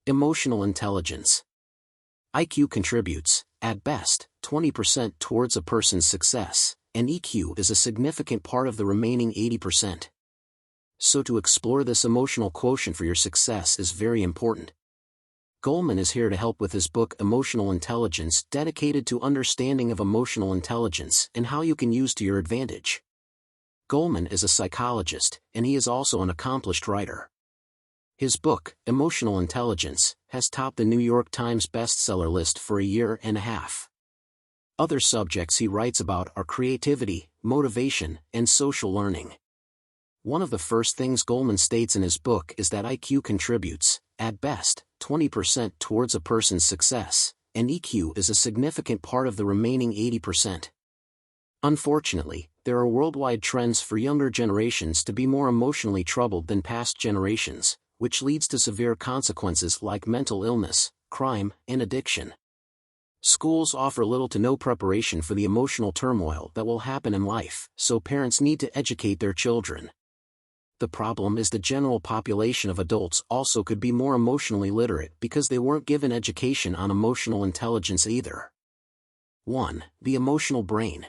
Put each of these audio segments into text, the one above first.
Emotional intelligence. IQ contributes, at best, 20% towards a person's success, and EQ is a significant part of the remaining 80%. So to explore this emotional quotient for your success is very important. Goleman is here to help with his book Emotional Intelligence, dedicated to understanding of emotional intelligence and how you can use to your advantage. Goleman is a psychologist, and he is also an accomplished writer. His book, Emotional Intelligence, has topped the New York Times bestseller list for a year and a half. Other subjects he writes about are creativity, motivation, and social learning. One of the first things Goleman states in his book is that IQ contributes, at best, 20% towards a person's success, and EQ is a significant part of the remaining 80%. Unfortunately, there are worldwide trends for younger generations to be more emotionally troubled than past generations, which leads to severe consequences like mental illness, crime, and addiction. Schools offer little to no preparation for the emotional turmoil that will happen in life, so parents need to educate their children. The problem is the general population of adults also could be more emotionally literate because they weren't given education on emotional intelligence either. 1. The emotional brain.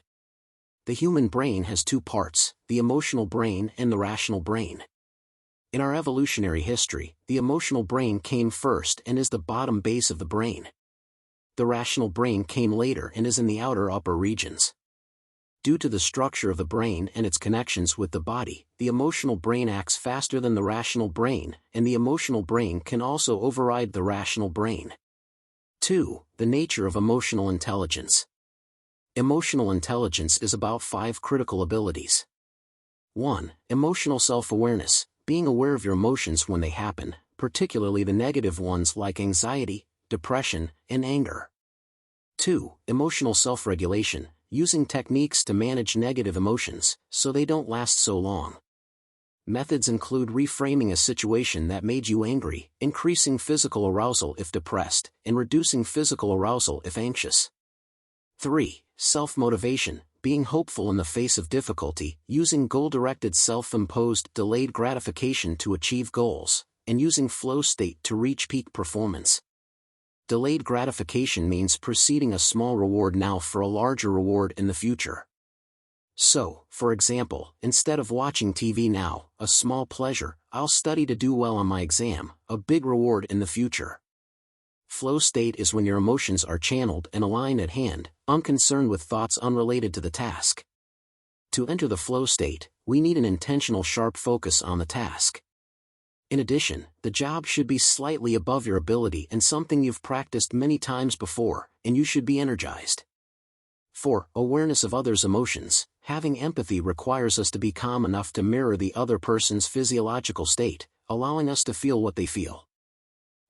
The human brain has two parts, the emotional brain and the rational brain. In our evolutionary history, the emotional brain came first and is the bottom base of the brain. The rational brain came later and is in the outer upper regions. Due to the structure of the brain and its connections with the body, the emotional brain acts faster than the rational brain, and the emotional brain can also override the rational brain. 2. The nature of emotional intelligence. Emotional intelligence is about 5 critical abilities. 1. Emotional self-awareness, being aware of your emotions when they happen, particularly the negative ones like anxiety, depression, and anger. 2. Emotional self-regulation, using techniques to manage negative emotions, so they don't last so long. Methods include reframing a situation that made you angry, increasing physical arousal if depressed, and reducing physical arousal if anxious. 3. Self-motivation, being hopeful in the face of difficulty, using goal-directed self-imposed delayed gratification to achieve goals, and using flow state to reach peak performance. Delayed gratification means preceding a small reward now for a larger reward in the future. So, for example, instead of watching TV now, a small pleasure, I'll study to do well on my exam, a big reward in the future. Flow state is when your emotions are channeled and aligned at hand, unconcerned with thoughts unrelated to the task. To enter the flow state, we need an intentional sharp focus on the task. In addition, the job should be slightly above your ability and something you've practiced many times before, and you should be energized. 4. Awareness of others' emotions. Having empathy requires us to be calm enough to mirror the other person's physiological state, allowing us to feel what they feel.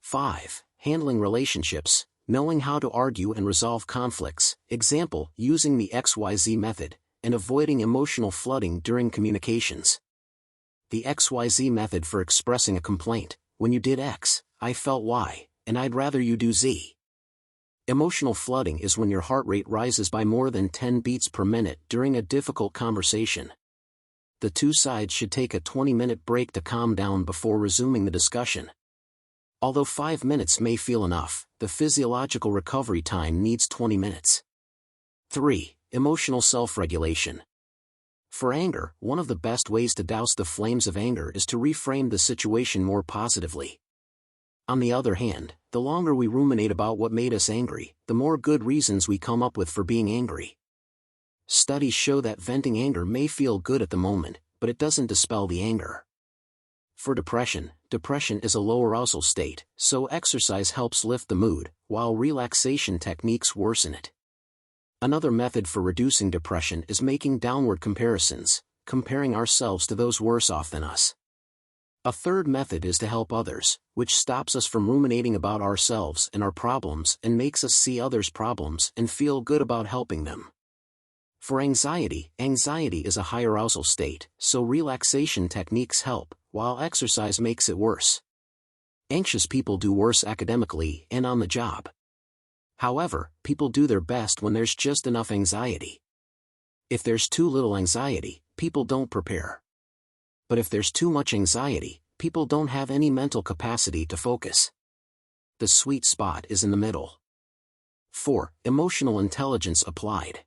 5. Handling relationships. Knowing how to argue and resolve conflicts, example, using the XYZ method, and avoiding emotional flooding during communications. The XYZ method for expressing a complaint: when you did X, I felt Y, and I'd rather you do Z. Emotional flooding is when your heart rate rises by more than 10 beats per minute during a difficult conversation. The two sides should take a 20-minute break to calm down before resuming the discussion. Although 5 minutes may feel enough, the physiological recovery time needs 20 minutes. 3. Emotional self-regulation. For anger, one of the best ways to douse the flames of anger is to reframe the situation more positively. On the other hand, the longer we ruminate about what made us angry, the more good reasons we come up with for being angry. Studies show that venting anger may feel good at the moment, but it doesn't dispel the anger. For depression is a low arousal state, so exercise helps lift the mood, while relaxation techniques worsen it. Another method for reducing depression is making downward comparisons, comparing ourselves to those worse off than us. A third method is to help others, which stops us from ruminating about ourselves and our problems and makes us see others' problems and feel good about helping them. For anxiety is a high arousal state, so relaxation techniques help, while exercise makes it worse. Anxious people do worse academically and on the job. However, people do their best when there's just enough anxiety. If there's too little anxiety, people don't prepare. But if there's too much anxiety, people don't have any mental capacity to focus. The sweet spot is in the middle. 4. Emotional intelligence applied.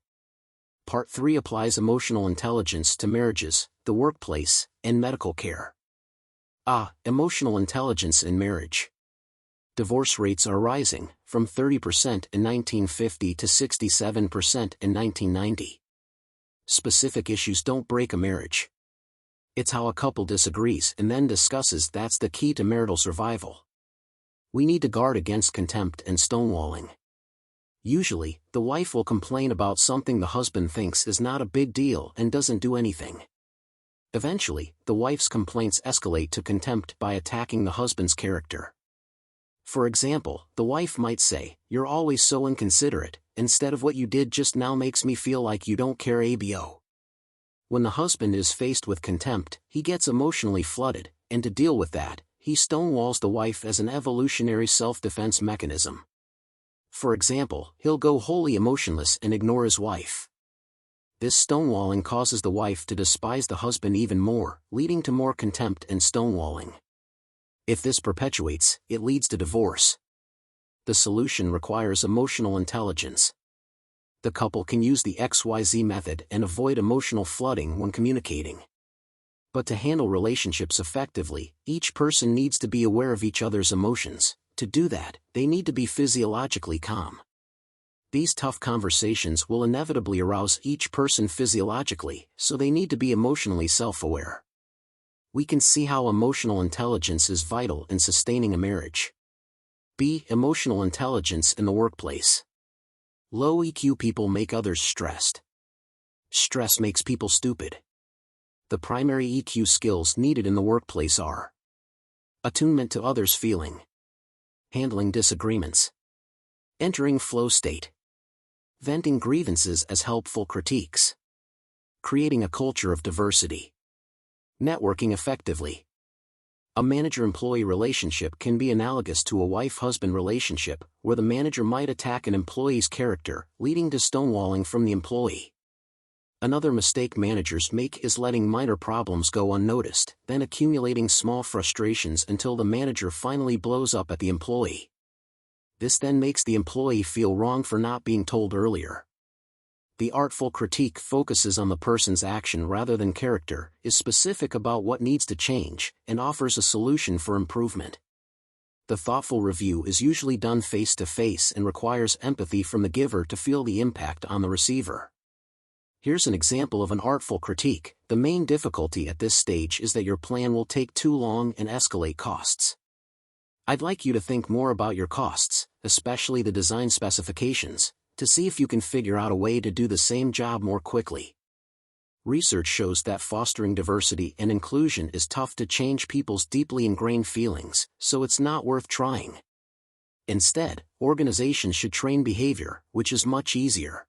Part 3 applies emotional intelligence to marriages, the workplace, and medical care. Emotional intelligence in marriage. Divorce rates are rising, from 30% in 1950 to 67% in 1990. Specific issues don't break a marriage. It's how a couple disagrees and then discusses that's the key to marital survival. We need to guard against contempt and stonewalling. Usually, the wife will complain about something the husband thinks is not a big deal and doesn't do anything. Eventually, the wife's complaints escalate to contempt by attacking the husband's character. For example, the wife might say, "You're always so inconsiderate, instead of what you did just now makes me feel like you don't care abo." When the husband is faced with contempt, he gets emotionally flooded, and to deal with that, he stonewalls the wife as an evolutionary self-defense mechanism. For example, he'll go wholly emotionless and ignore his wife. This stonewalling causes the wife to despise the husband even more, leading to more contempt and stonewalling. If this perpetuates, it leads to divorce. The solution requires emotional intelligence. The couple can use the XYZ method and avoid emotional flooding when communicating. But to handle relationships effectively, each person needs to be aware of each other's emotions. To do that, they need to be physiologically calm. These tough conversations will inevitably arouse each person physiologically, so they need to be emotionally self-aware. We can see how emotional intelligence is vital in sustaining a marriage. B. Emotional intelligence in the workplace. Low EQ people make others stressed. Stress makes people stupid. The primary EQ skills needed in the workplace are attunement to others' feeling, handling disagreements, entering flow state, venting grievances as helpful critiques, creating a culture of diversity, networking effectively. A manager-employee relationship can be analogous to a wife-husband relationship, where the manager might attack an employee's character, leading to stonewalling from the employee. Another mistake managers make is letting minor problems go unnoticed, then accumulating small frustrations until the manager finally blows up at the employee. This then makes the employee feel wrong for not being told earlier. The artful critique focuses on the person's action rather than character, is specific about what needs to change, and offers a solution for improvement. The thoughtful review is usually done face-to-face and requires empathy from the giver to feel the impact on the receiver. Here's an example of an artful critique. The main difficulty at this stage is that your plan will take too long and escalate costs. I'd like you to think more about your costs, especially the design specifications, to see if you can figure out a way to do the same job more quickly. Research shows that fostering diversity and inclusion is tough to change people's deeply ingrained feelings, so it's not worth trying. Instead, organizations should train behavior, which is much easier.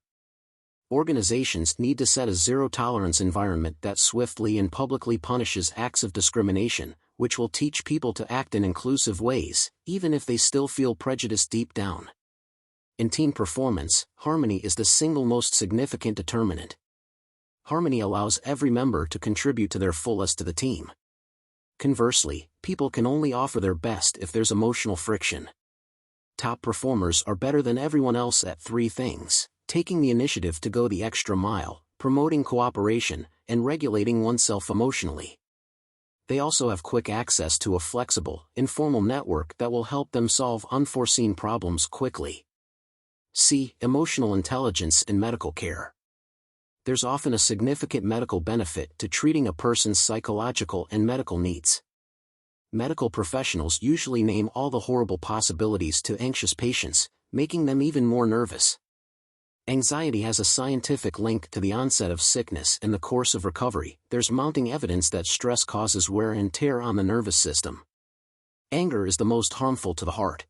Organizations need to set a zero-tolerance environment that swiftly and publicly punishes acts of discrimination, which will teach people to act in inclusive ways, even if they still feel prejudice deep down. In team performance, harmony is the single most significant determinant. Harmony allows every member to contribute to their fullest to the team. Conversely, people can only offer their best if there's emotional friction. Top performers are better than everyone else at 3 things: taking the initiative to go the extra mile, promoting cooperation, and regulating oneself emotionally. They also have quick access to a flexible, informal network that will help them solve unforeseen problems quickly. C. Emotional intelligence in medical care. There's often a significant medical benefit to treating a person's psychological and medical needs. Medical professionals usually name all the horrible possibilities to anxious patients, making them even more nervous. Anxiety has a scientific link to the onset of sickness and the course of recovery. There's mounting evidence that stress causes wear and tear on the nervous system. Anger is the most harmful to the heart.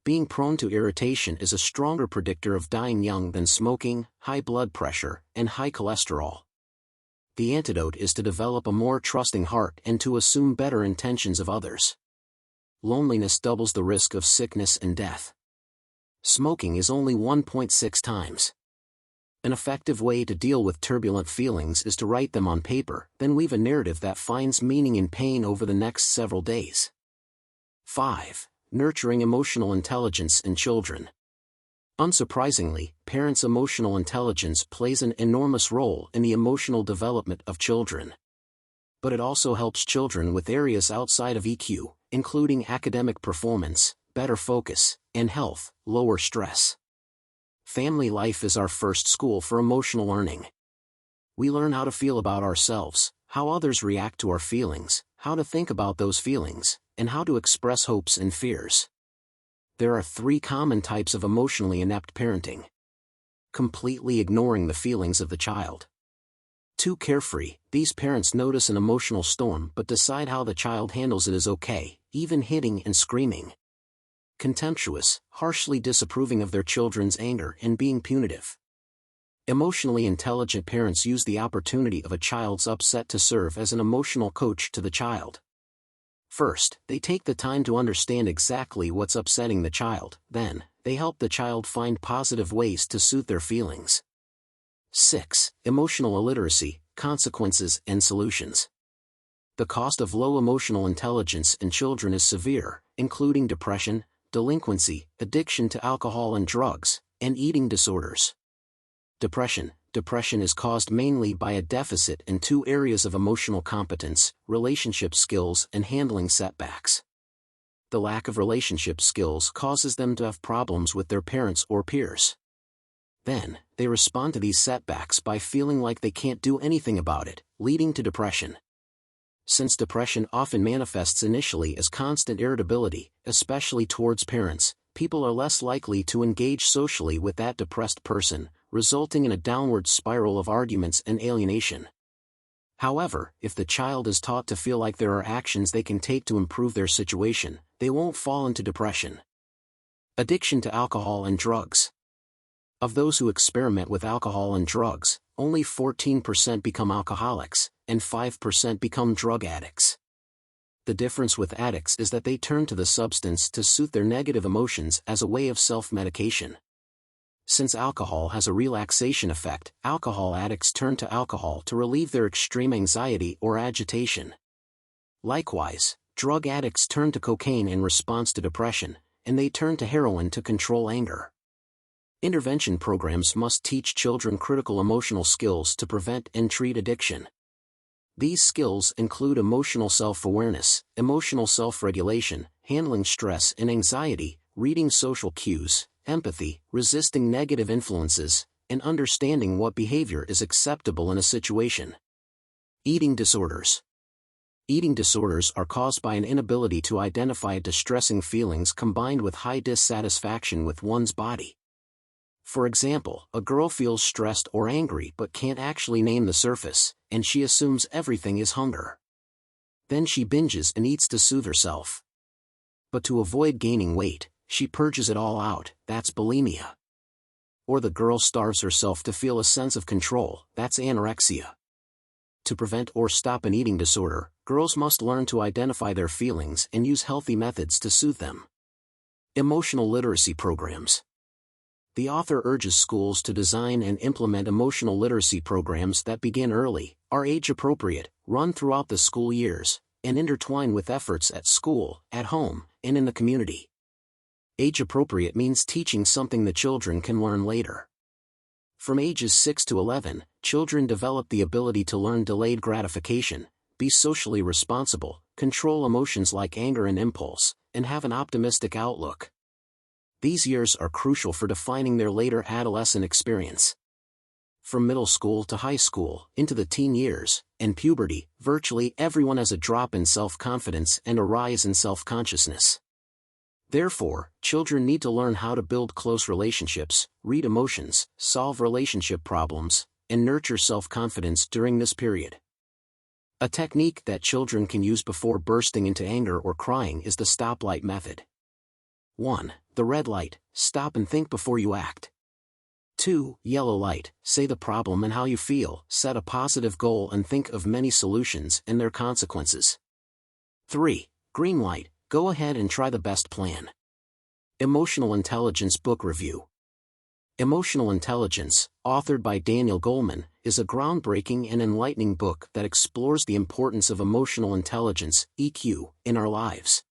Being prone to irritation is a stronger predictor of dying young than smoking, high blood pressure, and high cholesterol. The antidote is to develop a more trusting heart and to assume better intentions of others. Loneliness doubles the risk of sickness and death. Smoking is only 1.6 times. An effective way to deal with turbulent feelings is to write them on paper, then weave a narrative that finds meaning in pain over the next several days. 5. Nurturing emotional intelligence in children. Unsurprisingly, parents' emotional intelligence plays an enormous role in the emotional development of children. But it also helps children with areas outside of EQ, including academic performance, better focus, and health, lower stress. Family life is our first school for emotional learning. We learn how to feel about ourselves, how others react to our feelings, how to think about those feelings, and how to express hopes and fears. There are 3 common types of emotionally inept parenting. Completely ignoring the feelings of the child. Too carefree, these parents notice an emotional storm but decide how the child handles it is okay, even hitting and screaming. Contemptuous, harshly disapproving of their children's anger and being punitive. Emotionally intelligent parents use the opportunity of a child's upset to serve as an emotional coach to the child. First, they take the time to understand exactly what's upsetting the child, then, they help the child find positive ways to soothe their feelings. 6. Emotional illiteracy, consequences and solutions. The cost of low emotional intelligence in children is severe, including depression, delinquency, addiction to alcohol and drugs, and eating disorders. Depression is caused mainly by a deficit in 2 areas of emotional competence, relationship skills and handling setbacks. The lack of relationship skills causes them to have problems with their parents or peers. Then, they respond to these setbacks by feeling like they can't do anything about it, leading to depression. Since depression often manifests initially as constant irritability, especially towards parents, people are less likely to engage socially with that depressed person, resulting in a downward spiral of arguments and alienation. However, if the child is taught to feel like there are actions they can take to improve their situation, they won't fall into depression. Addiction to alcohol and drugs. Of those who experiment with alcohol and drugs, only 14% become alcoholics, and 5% become drug addicts. The difference with addicts is that they turn to the substance to soothe their negative emotions as a way of self-medication. Since alcohol has a relaxation effect, alcohol addicts turn to alcohol to relieve their extreme anxiety or agitation. Likewise, drug addicts turn to cocaine in response to depression, and they turn to heroin to control anger. Intervention programs must teach children critical emotional skills to prevent and treat addiction. These skills include emotional self-awareness, emotional self-regulation, handling stress and anxiety, reading social cues, empathy, resisting negative influences, and understanding what behavior is acceptable in a situation. Eating disorders. Eating disorders are caused by an inability to identify distressing feelings combined with high dissatisfaction with one's body. For example, a girl feels stressed or angry but can't actually name the surface, and she assumes everything is hunger. Then she binges and eats to soothe herself. But to avoid gaining weight, she purges it all out, that's bulimia. Or the girl starves herself to feel a sense of control, that's anorexia. To prevent or stop an eating disorder, girls must learn to identify their feelings and use healthy methods to soothe them. Emotional literacy programs. The author urges schools to design and implement emotional literacy programs that begin early, are age-appropriate, run throughout the school years, and intertwine with efforts at school, at home, and in the community. Age-appropriate means teaching something the children can learn later. From ages 6 to 11, children develop the ability to learn delayed gratification, be socially responsible, control emotions like anger and impulse, and have an optimistic outlook. These years are crucial for defining their later adolescent experience. From middle school to high school, into the teen years, and puberty, virtually everyone has a drop in self-confidence and a rise in self-consciousness. Therefore, children need to learn how to build close relationships, read emotions, solve relationship problems, and nurture self-confidence during this period. A technique that children can use before bursting into anger or crying is the stoplight method. 1. The red light, stop and think before you act. 2. Yellow light, say the problem and how you feel, set a positive goal and think of many solutions and their consequences. 3. Green light, go ahead and try the best plan. Emotional Intelligence Book Review. Emotional Intelligence, authored by Daniel Goleman, is a groundbreaking and enlightening book that explores the importance of emotional intelligence, EQ, in our lives.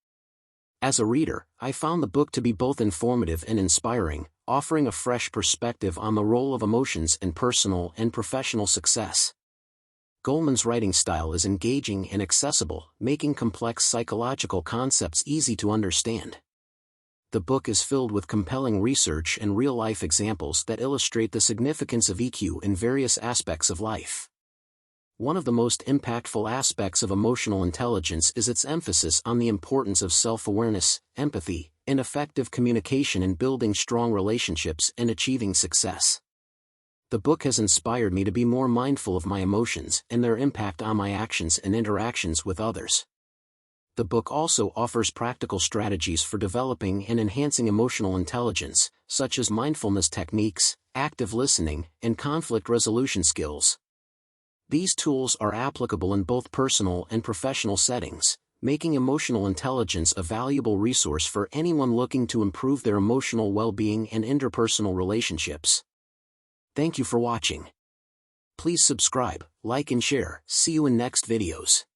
As a reader, I found the book to be both informative and inspiring, offering a fresh perspective on the role of emotions in personal and professional success. Goleman's writing style is engaging and accessible, making complex psychological concepts easy to understand. The book is filled with compelling research and real-life examples that illustrate the significance of EQ in various aspects of life. One of the most impactful aspects of emotional intelligence is its emphasis on the importance of self-awareness, empathy, and effective communication in building strong relationships and achieving success. The book has inspired me to be more mindful of my emotions and their impact on my actions and interactions with others. The book also offers practical strategies for developing and enhancing emotional intelligence, such as mindfulness techniques, active listening, and conflict resolution skills. These tools are applicable in both personal and professional settings, making emotional intelligence a valuable resource for anyone looking to improve their emotional well-being and interpersonal relationships. Thank you for watching. Please subscribe, like and share. See you in next videos.